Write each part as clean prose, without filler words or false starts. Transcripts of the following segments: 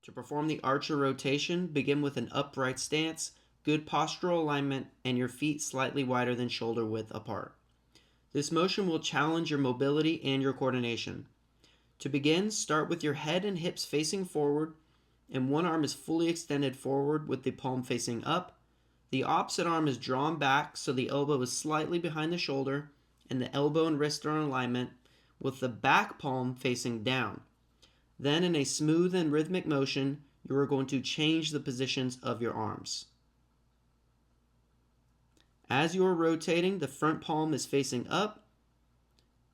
To perform the archer rotation, begin with an upright stance, good postural alignment, and your feet slightly wider than shoulder width apart. This motion will challenge your mobility and your coordination. To begin, start with your head and hips facing forward, and one arm is fully extended forward with the palm facing up. The opposite arm is drawn back so the elbow is slightly behind the shoulder, and the elbow and wrist are in alignment with the back palm facing down. Then in a smooth and rhythmic motion, you are going to change the positions of your arms. As you are rotating, the front palm is facing up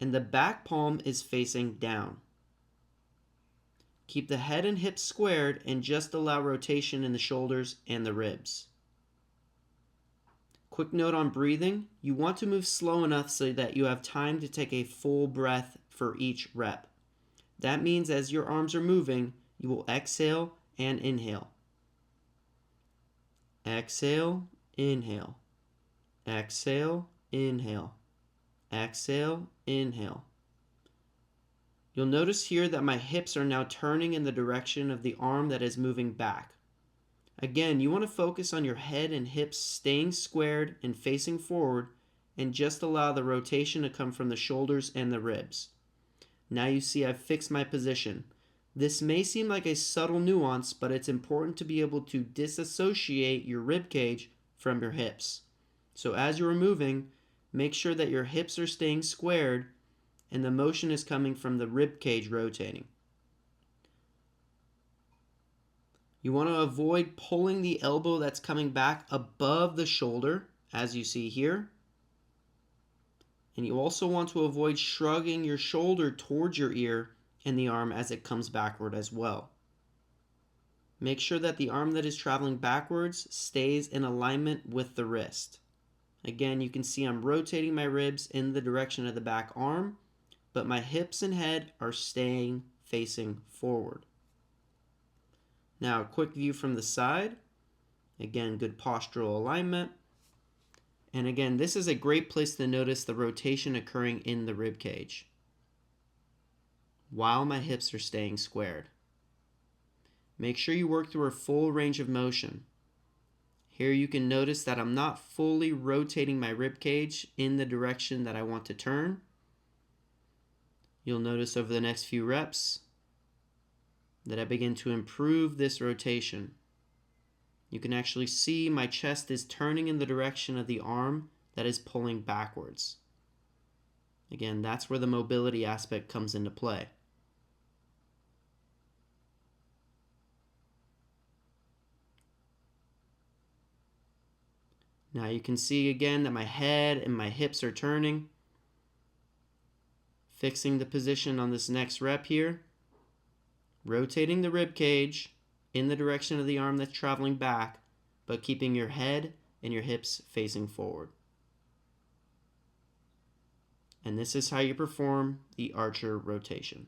and the back palm is facing down. Keep the head and hips squared and just allow rotation in the shoulders and the ribs. Quick note on breathing, you want to move slow enough so that you have time to take a full breath for each rep. That means as your arms are moving, you will exhale and inhale. Exhale, inhale. Exhale, inhale. Exhale, inhale. You'll notice here that my hips are now turning in the direction of the arm that is moving back. Again, you want to focus on your head and hips staying squared and facing forward, and just allow the rotation to come from the shoulders and the ribs. Now you see I've fixed my position. This may seem like a subtle nuance, but it's important to be able to disassociate your rib cage from your hips. So as you're moving, make sure that your hips are staying squared and the motion is coming from the rib cage rotating. You want to avoid pulling the elbow that's coming back above the shoulder, as you see here. And you also want to avoid shrugging your shoulder towards your ear and the arm as it comes backward as well. Make sure that the arm that is traveling backwards stays in alignment with the wrist. Again, you can see I'm rotating my ribs in the direction of the back arm, but my hips and head are staying facing forward. Now, a quick view from the side. Again, good postural alignment. And again, this is a great place to notice the rotation occurring in the rib cage while my hips are staying squared. Make sure you work through a full range of motion. Here you can notice that I'm not fully rotating my rib cage in the direction that I want to turn. You'll notice over the next few reps that I begin to improve this rotation. You can actually see my chest is turning in the direction of the arm that is pulling backwards. Again, that's where the mobility aspect comes into play. Now you can see again that my head and my hips are turning. Fixing the position on this next rep here. Rotating the rib cage in the direction of the arm that's traveling back, but keeping your head and your hips facing forward. And this is how you perform the archer rotation.